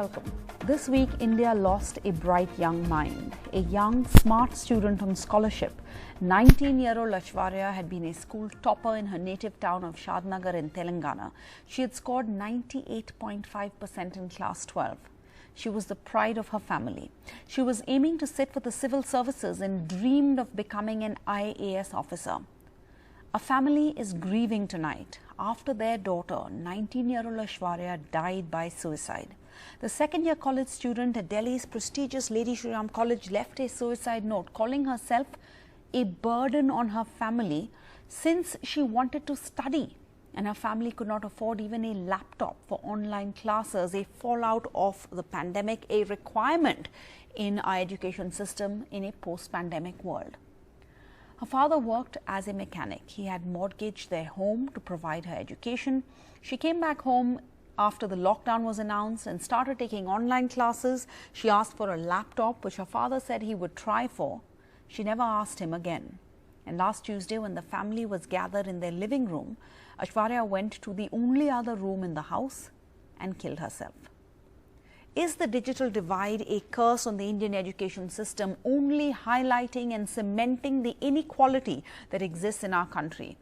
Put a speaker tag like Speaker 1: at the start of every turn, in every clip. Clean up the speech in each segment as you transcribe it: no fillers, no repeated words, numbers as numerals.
Speaker 1: welcome. This week, India lost a bright young mind, a young, smart student on scholarship. 19-year-old Aishwarya had been a school topper in her native town of Shadnagar in Telangana. She had scored 98.5% in class 12. She was the pride of her family. She was aiming to sit for the civil services and dreamed of becoming an IAS officer. A family is grieving tonight after their daughter, 19-year-old Aishwarya, died by suicide. The second-year college student at Delhi's prestigious Lady Shri Ram College left a suicide note, calling herself a burden on her family since she wanted to study and her family could not afford even a laptop for online classes, a fallout of the pandemic, a requirement in our education system in a post-pandemic world. Her father worked as a mechanic. He had mortgaged their home to provide her education. She came back home after the lockdown was announced and started taking online classes. She asked for a laptop, which her father said he would try for. She never asked him again. And last Tuesday, when the family was gathered in their living room, Aishwarya went to the only other room in the house and killed herself. Is the digital divide a curse on the Indian education system, only highlighting and cementing the inequality that exists in our country?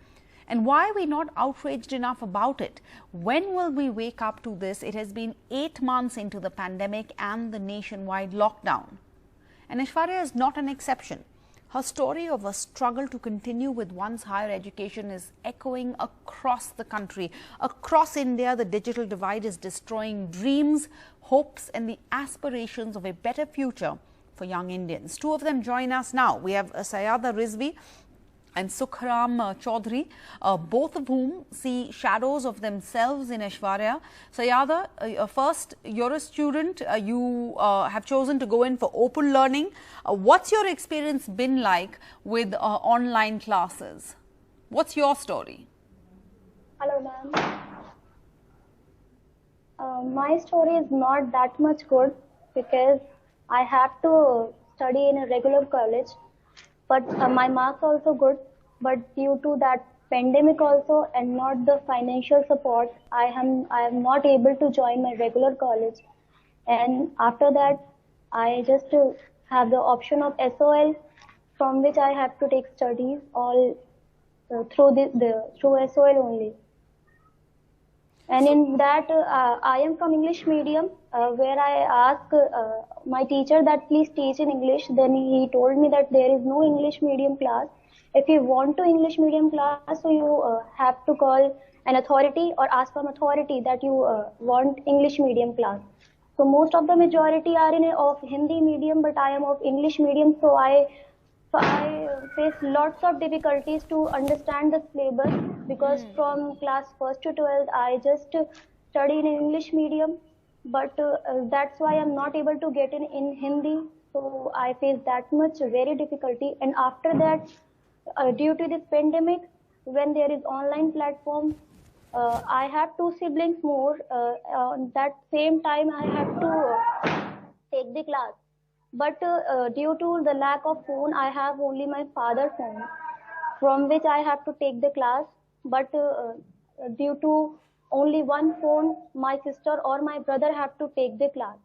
Speaker 1: And why are we not outraged enough about it? When will we wake up to this? It has been 8 months into the pandemic and the nationwide lockdown. And Aishwarya is not an exception. Her story of a struggle to continue with one's higher education is echoing across the country. Across India, the digital divide is destroying dreams, hopes and the aspirations of a better future for young Indians. Two of them join us now. We have Sayada Rizvi and Sukhram Chaudhary, both of whom see shadows of themselves in Aishwarya. Sayada, first, you're a student, you have chosen to go in for open learning. What's your experience been like with online classes? What's your story?
Speaker 2: Hello, ma'am. My story is not that much good because I have to study in a regular college. But my marks also good, but due to that pandemic also and not the financial support, I am not able to join my regular college. And after that, I just have the option of SOL, from which I have to take studies all through SOL only. And in that, I am from English medium, where I asked my teacher that please teach in English. Then he told me that there is no English medium class. If you want to English medium class, so you have to call an authority or ask from authority that you want English medium class. So most of the majority are of Hindi medium, but I am of English medium, so I face lots of difficulties to understand the syllabus because from class 1st to 12th I just study in English medium, but that's why I'm not able to get in Hindi. So I face that much very difficulty. And after that, due to this pandemic, when there is online platform, I have two siblings more. On that same time, I have to take the class. But due to the lack of phone, I have only my father's phone, from which I have to take the class. But due to only one phone, my sister or my brother have to take the class.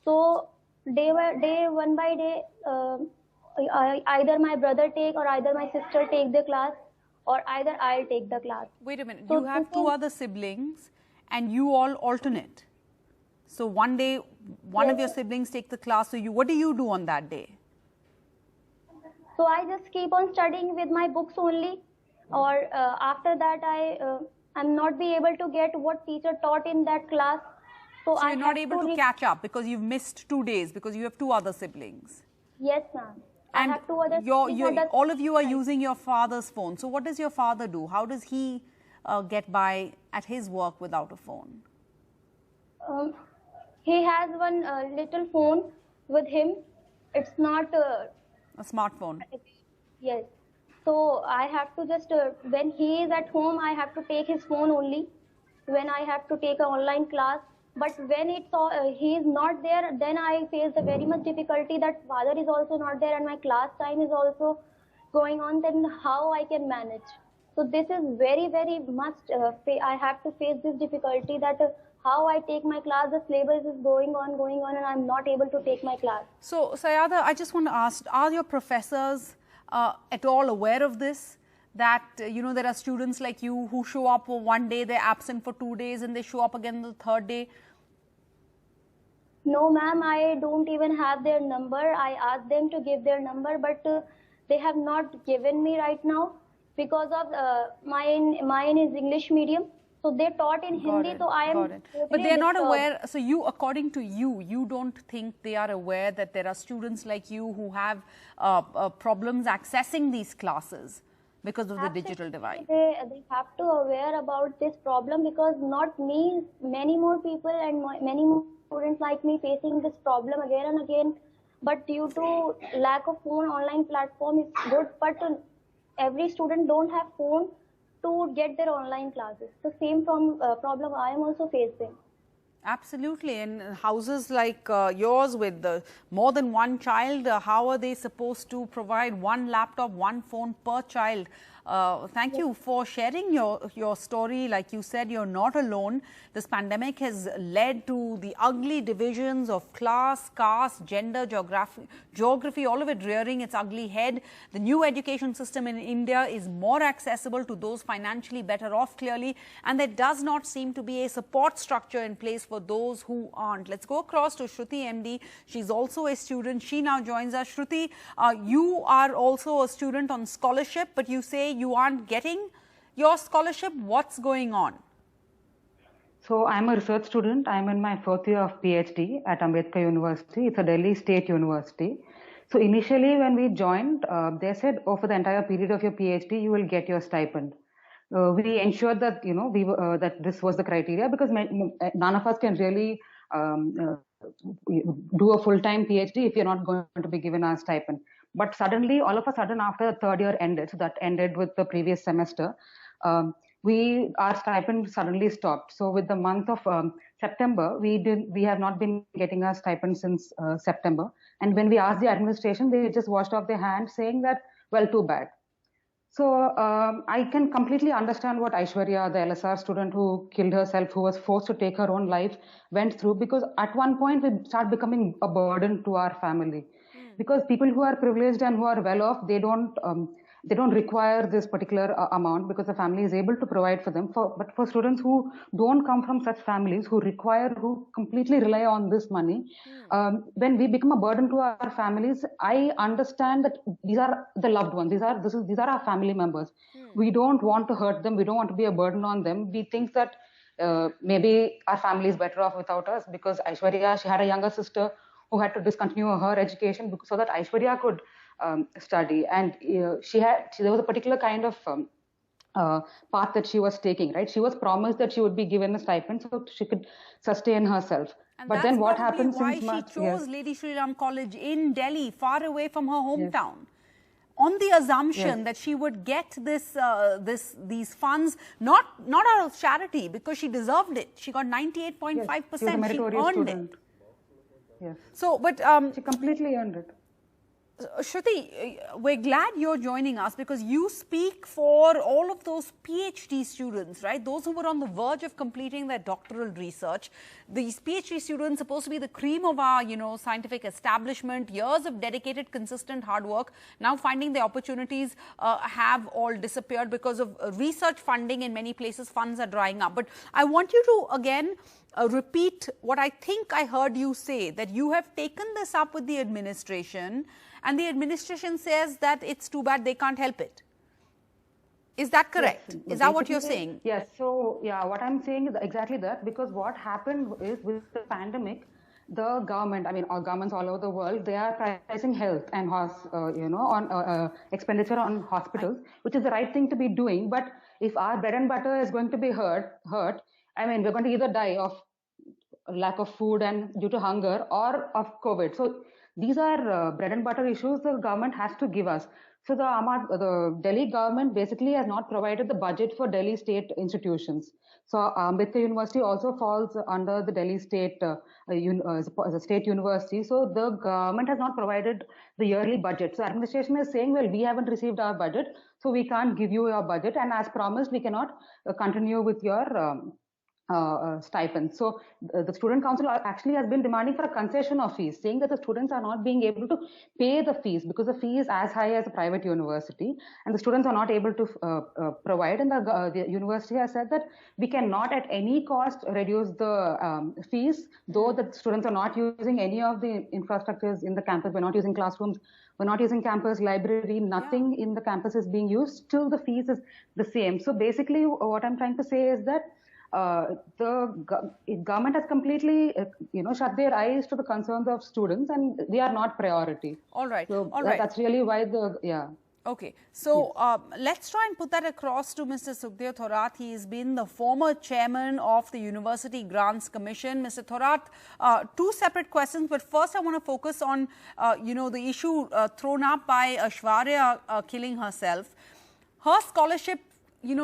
Speaker 2: So one by day, either my brother take or either my sister take the class, or either I'll take the class.
Speaker 1: Wait a minute, so you have two other siblings and you all alternate. So one day, one of your siblings take the class. So what do you do on that day?
Speaker 2: So I just keep on studying with my books only, or after that I'm not be able to get what teacher taught in that class.
Speaker 1: So you're not able to catch up because you've missed 2 days because you have two other siblings.
Speaker 2: Yes, ma'am.
Speaker 1: And
Speaker 2: I have two other
Speaker 1: all of you are using your father's phone. So what does your father do? How does he get by at his work without a phone?
Speaker 2: He has one little phone with him. It's not
Speaker 1: a smartphone.
Speaker 2: Yes. So I have to just, when he is at home, I have to take his phone only. When I have to take an online class. But when he is not there, then I face the very much difficulty that father is also not there and my class time is also going on. Then how I can manage? So this is very, very much, I have to face this difficulty that how I take my class. The syllabus is going on, and I'm not able to take my class.
Speaker 1: So, Sayada, I just want to ask, are your professors at all aware of this? That, there are students like you who show up for one day, they're absent for 2 days, and they show up again the third day?
Speaker 2: No, ma'am, I don't even have their number. I asked them to give their number, but they have not given me right now because of mine is English medium. So they taught in Hindi, so I am
Speaker 1: Got it. But
Speaker 2: totally
Speaker 1: they're not
Speaker 2: disturbed.
Speaker 1: aware. So you, according to you, you don't think they are aware that there are students like you who have problems accessing these classes because of the digital divide?
Speaker 2: They have to aware about this problem, because not me, many more people and many more students like me facing this problem again and again. But due to lack of phone, online platform is good, but every student don't have phone to get their online classes. The same problem I am also facing.
Speaker 1: Absolutely. And houses like yours with more than one child, how are they supposed to provide one laptop, one phone per child? Thank you for sharing your story. Like you said, you're not alone. This pandemic has led to the ugly divisions of class, caste, gender, geography, all of it rearing its ugly head. The new education system in India is more accessible to those financially better off, clearly, and there does not seem to be a support structure in place for those who aren't. Let's go across to Shruti MD. She's also a student. She now joins us. Shruti, you are also a student on scholarship, but you say you aren't getting your scholarship. What's going on?
Speaker 3: So I'm a research student. I'm in my 4th year of PhD at Ambedkar University. It's a Delhi State University. So initially when we joined, they said, oh, for the entire period of your PhD, you will get your stipend. We ensured that, that this was the criteria, because none of us can really do a full-time PhD if you're not going to be given a stipend. But suddenly, all of a sudden, after the 3rd year ended, so that ended with the previous semester, our stipend suddenly stopped. So with the month of September, we have not been getting our stipend since September. And when we asked the administration, they just washed off their hands, saying that, well, too bad. So I can completely understand what Aishwarya, the LSR student who killed herself, who was forced to take her own life, went through, because at one point we start becoming a burden to our family. Because people who are privileged and who are well off, they don't require this particular amount, because the family is able to provide for them. But for students who don't come from such families, who completely rely on this money, when we become a burden to our families, I understand that these are the loved ones. These are our family members. We don't want to hurt them. We don't want to be a burden on them. We think that maybe our family is better off without us, because Aishwarya, she had a younger sister who had to discontinue her education so that Aishwarya could study, and there was a particular kind of path that she was taking, right? She was promised that she would be given a stipend so she could sustain herself.
Speaker 1: And
Speaker 3: but then what happened
Speaker 1: why
Speaker 3: since
Speaker 1: she chose Lady Shri Ram College in Delhi, far away from her hometown, on the assumption that she would get these funds, not out of charity, because she deserved it. She got 98.5%. She earned it.
Speaker 3: Yes.
Speaker 1: So, but
Speaker 3: she completely earned it.
Speaker 1: Shruti, we're glad you're joining us, because you speak for all of those PhD students, right? Those who were on the verge of completing their doctoral research. These PhD students supposed to be the cream of our, scientific establishment. Years of dedicated, consistent hard work. Now finding the opportunities have all disappeared because of research funding. In many places, funds are drying up. But I want you to again repeat what I think I heard you say, that you have taken this up with the administration, and the administration says that it's too bad, they can't help it. Is that correct?
Speaker 3: Yes,
Speaker 1: is that what you're saying?
Speaker 3: Yes. So, yeah, what I'm saying is exactly that, because what happened is, with the pandemic, the government, all governments all over the world, they are prioritizing health and expenditure on hospitals, which is the right thing to be doing. But if our bread and butter is going to be hurt, we're going to either die of lack of food and due to hunger, or of COVID. So these are bread and butter issues the government has to give us. So the Delhi government basically has not provided the budget for Delhi state institutions. So Ambedkar University also falls under the Delhi state as a state university. So the government has not provided the yearly budget. So administration is saying, well, we haven't received our budget, so we can't give you your budget, and as promised, we cannot continue with your stipends. So the student council actually has been demanding for a concession of fees, saying that the students are not being able to pay the fees because the fee is as high as a private university, and the students are not able to provide. And the university has said that we cannot at any cost reduce the fees, though the students are not using any of the infrastructures in the campus. We're not using classrooms, we're not using campus library, nothing in the campus is being used, still the fees is the same. So basically what I'm trying to say is that the government has completely, shut their eyes to the concerns of students, and we are not priority.
Speaker 1: All right.
Speaker 3: So
Speaker 1: All right.
Speaker 3: that's really why
Speaker 1: Okay, so let's try and put that across to Mr. Sukhdev Thorat. He has been the former chairman of the University Grants Commission. Mr. Thorat, two separate questions, but first I want to focus on, the issue thrown up by Aishwarya killing herself. Her scholarship,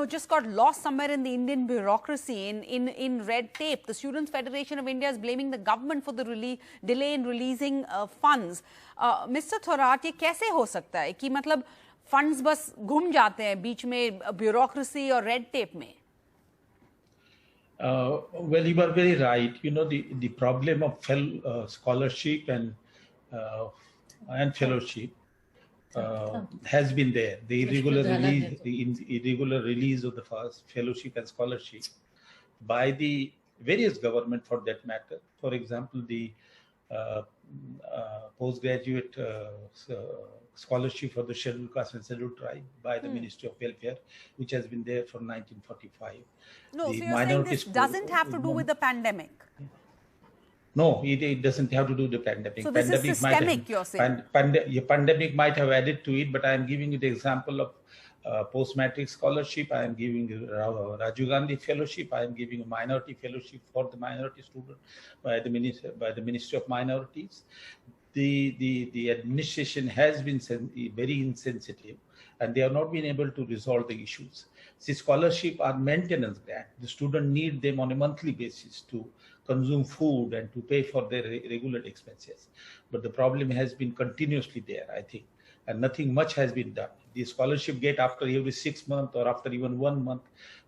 Speaker 1: just got lost somewhere in the Indian bureaucracy, in red tape. The Students' Federation of India is blaming the government for the delay in releasing funds. Mr. Thorat, ये कैसे हो सकता है कि मतलब funds बस घूम जाते हैं बीच में bureaucracy और red tape में?
Speaker 4: Well, you are very right. The problem of scholarship and fellowship has been there. The irregular release of the first fellowship and scholarship by the various government, for that matter. For example, the postgraduate scholarship for the scheduled caste and scheduled tribe by the Ministry of Welfare, which has been there from 1945.
Speaker 1: No, so you're saying this doesn't have to do with the pandemic?
Speaker 4: No, it doesn't have to do with the pandemic.
Speaker 1: So this is systemic, you're saying?
Speaker 4: Pandemic might have added to it, but I am giving you the example of post-matric scholarship. I am giving Rajiv Gandhi Fellowship. I am giving a minority fellowship for the minority student by the Ministry of Minorities. The administration has been very insensitive, and they have not been able to resolve the issues. See, scholarship are maintenance grant. The student need them on a monthly basis to consume food and to pay for their regular expenses. But the problem has been continuously there, I think, and nothing much has been done. The scholarship get after every 6 months or after even 1 month.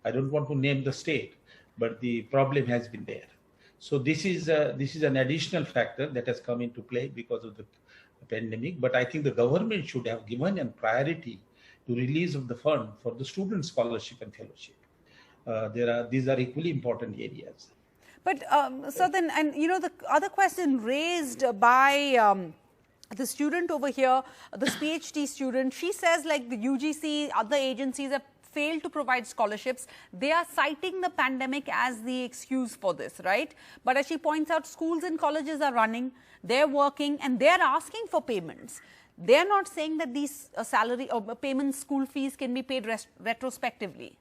Speaker 4: I don't want to name the state, but the problem has been there. So this is an additional factor that has come into play because of the pandemic. But I think the government should have given a priority to release of the fund for the student scholarship and fellowship. These are equally important areas.
Speaker 1: But so then, and the other question raised by the student over here, this PhD student, she says like the UGC, other agencies have failed to provide scholarships. They are citing the pandemic as the excuse for this, right? But as she points out, schools and colleges are running, they're working, and they're asking for payments. They're not saying that these salary or payment school fees can be paid retrospectively.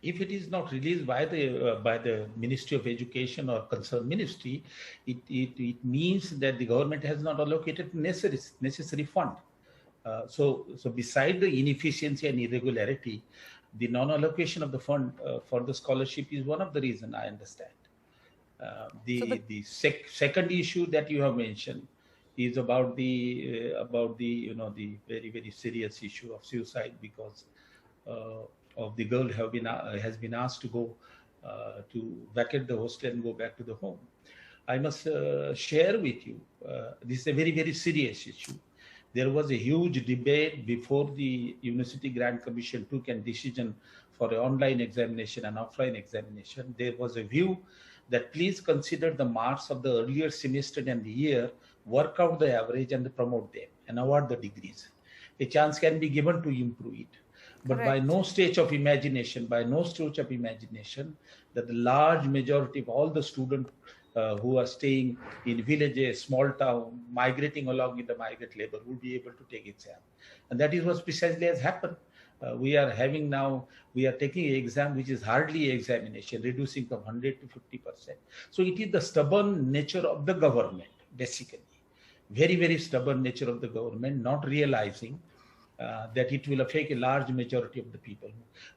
Speaker 4: If it is not released by the Ministry of Education or concerned ministry, it means that the government has not allocated necessary fund. So beside the inefficiency and irregularity, the non-allocation of the fund for the scholarship is one of the reasons, I understand. The second issue that you have mentioned is about the very, very serious issue of suicide because of the girl has been asked to go to vacate the hostel and go back to the home. I must share with you, this is a very, very serious issue. There was a huge debate before the University Grant Commission took a decision for an online examination and offline examination. There was a view that please consider the marks of the earlier semester and the year, work out the average and promote them and award the degrees. A chance can be given to improve it. But
Speaker 1: Correct.
Speaker 4: by no stretch of imagination, that the large majority of all the students who are staying in villages, small town, migrating along with the migrant labor will be able to take exam. And that is what precisely has happened. We are taking an exam which is hardly examination, reducing from 100 to 50%. So it is the stubborn nature of the government, basically. Very, very stubborn nature of the government, not realizing that it will affect a large majority of the people.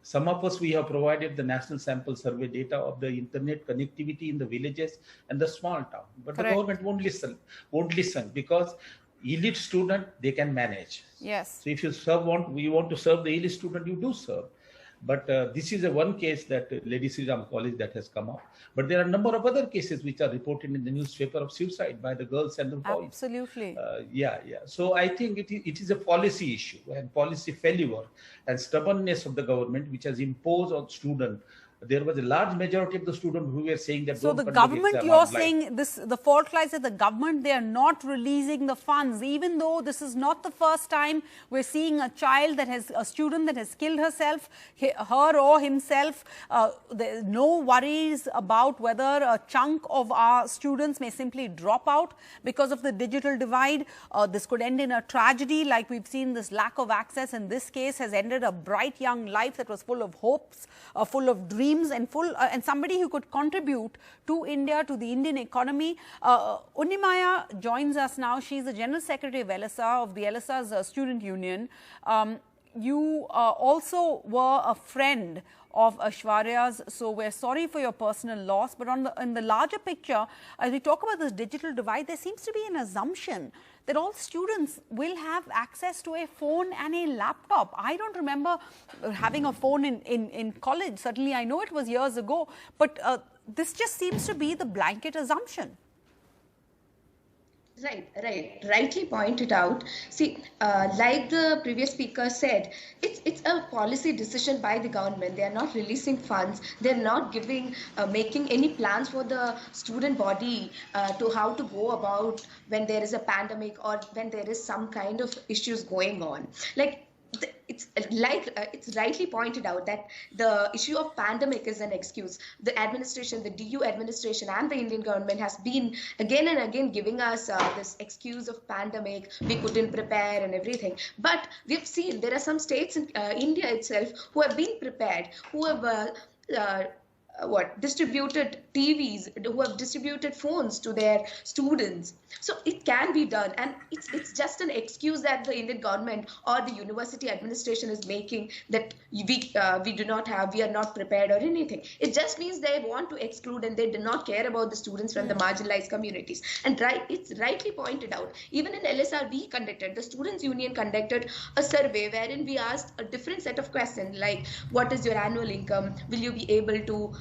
Speaker 4: Some of us, we have provided the national sample survey data of the internet connectivity in the villages and the small town. But
Speaker 1: Correct.
Speaker 4: The government won't listen because elite student, they can manage.
Speaker 1: Yes.
Speaker 4: So if you we want to serve the elite student, you do serve. But this is a one case that Lady Sri Ram College that has come up. But there are a number of other cases which are reported in the newspaper of suicide by the girls and the boys.
Speaker 1: Absolutely.
Speaker 4: Yeah. So I think it is a policy issue and policy failure and stubbornness of the government which has imposed on students. There was a large majority of the students who were saying that.
Speaker 1: So the government, you're saying this, the fault lies at the government. They are not releasing the funds, even though this is not the first time we're seeing a child that has, a student that has killed herself, her or himself. There are no worries about whether a chunk of our students may simply drop out because of the digital divide. This could end in a tragedy, like we've seen. This lack of access in this case has ended a bright young life that was full of hopes, full of dreams, and somebody who could contribute to India, to the Indian economy. Unnimaya joins us now. She's the General Secretary of LSR, of the LSR's Student Union. You also were a friend of Aishwarya's, so we're sorry for your personal loss. But in the larger picture, as we talk about this digital divide, there seems to be an assumption that all students will have access to a phone and a laptop. I don't remember having a phone in college. Certainly, I know it was years ago, but this just seems to be the blanket assumption.
Speaker 5: Right. Rightly pointed out. See, like the previous speaker said, it's a policy decision by the government. They are not releasing funds. They're not making any plans for the student body to how to go about when there is a pandemic or when there is some kind of issues going on. It's rightly pointed out that the issue of pandemic is an excuse. The administration, the DU administration and the Indian government has been again and again giving us this excuse of pandemic, we couldn't prepare and everything. But we've seen there are some states in India itself who have been prepared, who have distributed TVs, who have distributed phones to their students. So it can be done, and it's just an excuse that the Indian government or the university administration is making that we are not prepared or anything. It just means they want to exclude and they do not care about the students from the marginalized communities. And it's rightly pointed out. Even in LSR, the Students' Union conducted a survey wherein we asked a different set of questions like, what is your annual income? Will you be able to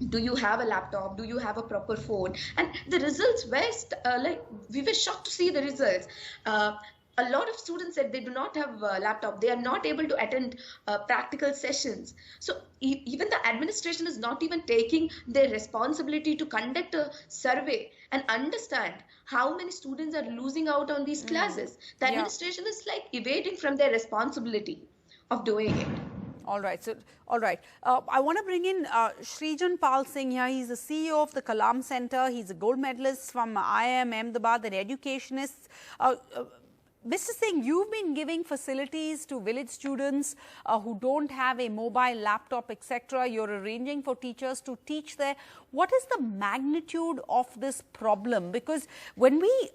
Speaker 5: do you have a laptop? Do you have a proper phone? And the results were we were shocked to see the results. A lot of students said they do not have a laptop. They are not able to attend practical sessions. So even the administration is not even taking their responsibility to conduct a survey and understand how many students are losing out on these classes. The administration is like evading from their responsibility of doing it.
Speaker 1: All right. I want to bring in Srijan Pal Singh here. He's the CEO of the Kalam Center. He's a gold medalist from IIM Ahmedabad, an educationist. Mr. Singh, you've been giving facilities to village students who don't have a mobile laptop, etc. You're arranging for teachers to teach there. What is the magnitude of this problem? Because when we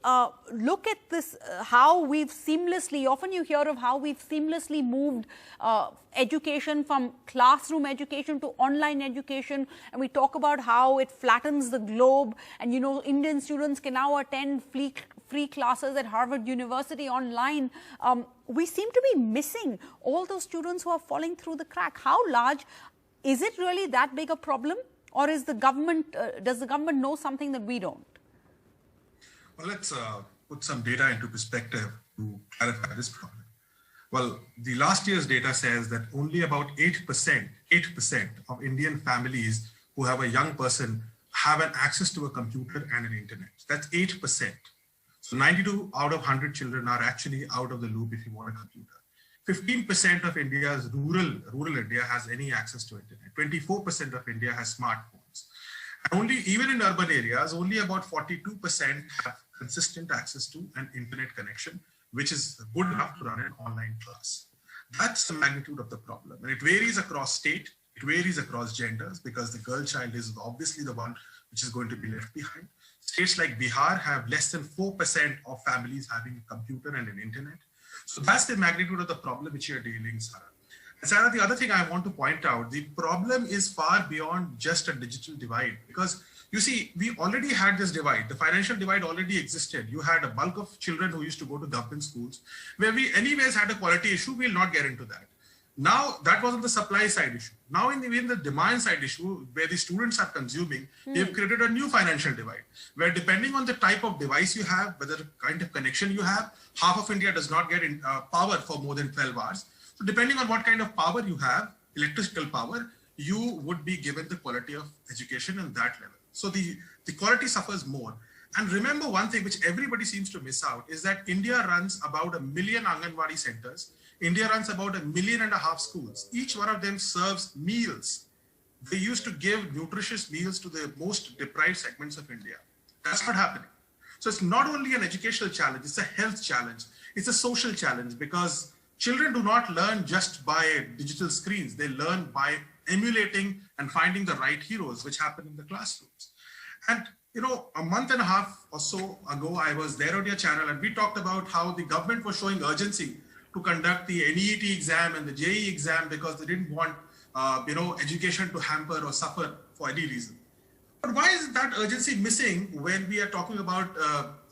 Speaker 1: look at this, how we've seamlessly, often you hear of how we've seamlessly moved education from classroom education to online education, and we talk about how it flattens the globe, and you know, Indian students can now attend free classes at Harvard University online. We seem to be missing all those students who are falling through the crack. How large is it really that big a problem? Or is the government, does the government know something that we don't?
Speaker 6: Well, let's put some data into perspective to clarify this problem. Well, the last year's data says that only about 8% of Indian families who have a young person have an access to a computer and an internet. That's 8%. So 92 out of 100 children are actually out of the loop if you want a computer. 15% of India's rural India has any access to internet. 24% of India has smartphones. And even in urban areas, only about 42% have consistent access to an internet connection, which is good enough to run an online class. That's the magnitude of the problem. And it varies across state, it varies across genders, because the girl child is obviously the one which is going to be left behind. States like Bihar have less than 4% of families having a computer and an internet. So that's the magnitude of the problem which you're dealing with, Sarah. And Sarah, the other thing I want to point out, the problem is far beyond just a digital divide, because you see, we already had this divide. The financial divide already existed. You had a bulk of children who used to go to government schools, where we anyways had a quality issue. We'll not get into that. Now that was on the supply side issue. Now in the demand side issue, where the students are consuming, they've created a new financial divide, where depending on the type of device you have, whether kind of connection you have, half of India does not get power for more than 12 hours. So depending on what kind of power you have, electrical power, you would be given the quality of education in that level. So the quality suffers more. And remember one thing which everybody seems to miss out is that India runs about 1 million Anganwadi centers. India runs about 1.5 million schools. Each one of them serves meals. They used to give nutritious meals to the most deprived segments of India. That's not happening. So it's not only an educational challenge, it's a health challenge. It's a social challenge because children do not learn just by digital screens. They learn by emulating and finding the right heroes, which happen in the classrooms. And you know, a month and a half or so ago, I was there on your channel and we talked about how the government was showing urgency to conduct the NEET exam and the JEE exam because they didn't want, education to hamper or suffer for any reason. But why is that urgency missing when we are talking about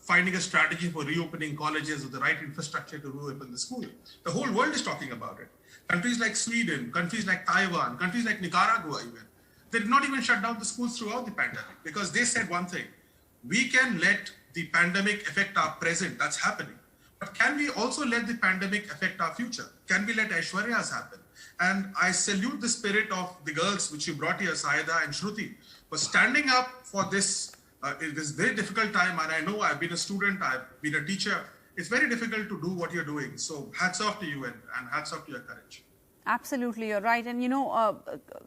Speaker 6: finding a strategy for reopening colleges with the right infrastructure to reopen the school? The whole world is talking about it. Countries like Sweden, countries like Taiwan, countries like Nicaragua even, they did not even shut down the schools throughout the pandemic because they said one thing: we can let the pandemic affect our present, that's happening. But can we also let the pandemic affect our future? Can we let Aishwarya's happen? And I salute the spirit of the girls which you brought here, Saida and Shruti, for standing up for this very difficult time. And I know I've been a student, I've been a teacher. It's very difficult to do what you're doing. So hats off to you and hats off to your courage.
Speaker 1: Absolutely, you're right. And,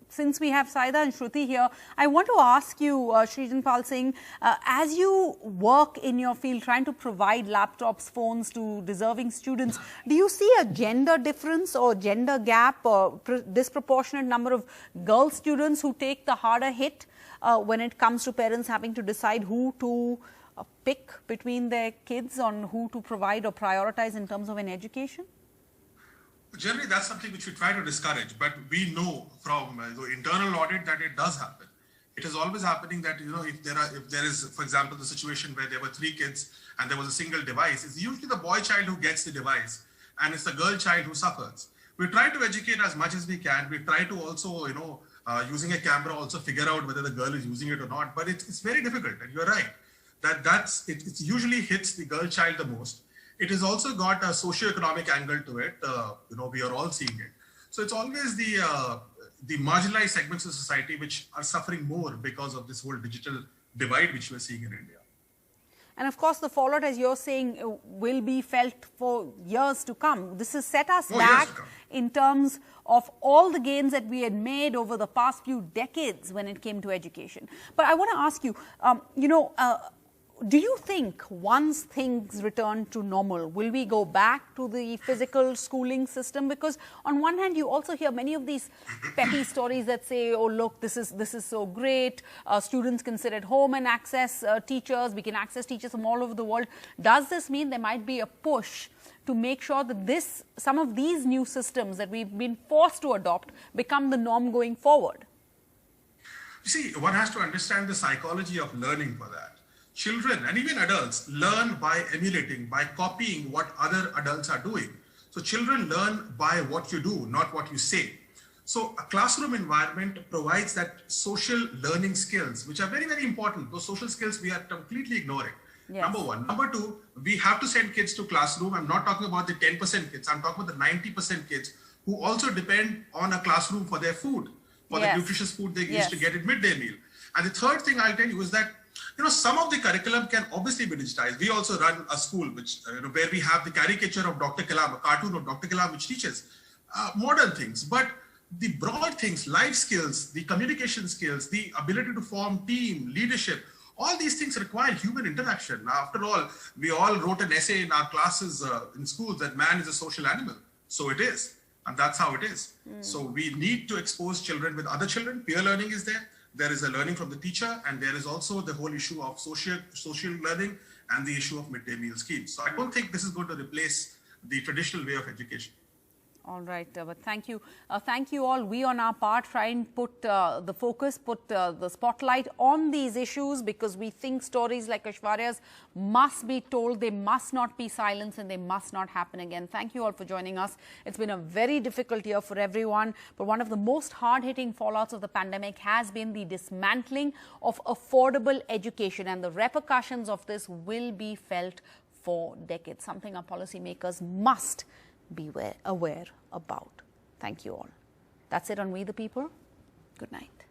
Speaker 1: since we have Saida and Shruti here, I want to ask you, Shrijanpal Singh, as you work in your field trying to provide laptops, phones to deserving students, do you see a gender difference or gender gap or disproportionate number of girl students who take the harder hit when it comes to parents having to decide who to pick between their kids on who to provide or prioritize in terms of an education?
Speaker 6: Generally, that's something which we try to discourage, but we know from the internal audit that it does happen. It is always happening that, if there is, for example, the situation where there were 3 kids and there was a single device, it's usually the boy child who gets the device and it's the girl child who suffers. We try to educate as much as we can. We try to also, using a camera, also figure out whether the girl is using it or not, but it's very difficult. And you're right, it usually hits the girl child the most. It has also got a socio-economic angle to it. We are all seeing it. So it's always the marginalized segments of society which are suffering more because of this whole digital divide which we're seeing in India.
Speaker 1: And of course, the fallout, as you're saying, will be felt for years to come. This has set us back in terms of all the gains that we had made over the past few decades when it came to education. But I want to ask you, do you think once things return to normal, will we go back to the physical schooling system? Because on one hand, you also hear many of these petty stories that say, oh, look, this is so great. Students can sit at home and access teachers. We can access teachers from all over the world. Does this mean there might be a push to make sure that some of these new systems that we've been forced to adopt become the norm going forward?
Speaker 6: You see, one has to understand the psychology of learning for that. Children and even adults learn by emulating, by copying what other adults are doing. So children learn by what you do, not what you say. So a classroom environment provides that social learning skills, which are very, very important. Those social skills we are completely ignoring. Yes. Number one. Number two, we have to send kids to classroom. I'm not talking about the 10% kids. I'm talking about the 90% kids who also depend on a classroom for their food, for the nutritious food they used to get at midday meal. And the third thing I'll tell you is that some of the curriculum can obviously be digitized. We also run a school which, where we have the caricature of Dr. Kalam, a cartoon of Dr. Kalam, which teaches modern things. But the broad things, life skills, the communication skills, the ability to form team, leadership, all these things require human interaction. Now, after all, we all wrote an essay in our classes in schools that man is a social animal. So it is. And that's how it is. So we need to expose children with other children. Peer learning is there. There is a learning from the teacher, and there is also the whole issue of social learning and the issue of midday meal schemes. So I don't think this is going to replace the traditional way of education.
Speaker 1: All right, but thank you all. We on our part try and put the focus, put the spotlight on these issues, because we think stories like Aishwarya's must be told, they must not be silenced, and they must not happen again. Thank you all for joining us. It's been a very difficult year for everyone, but one of the most hard-hitting fallouts of the pandemic has been the dismantling of affordable education, and the repercussions of this will be felt for decades, something our policymakers must be aware about. Thank you all. That's it on We the People. Good night.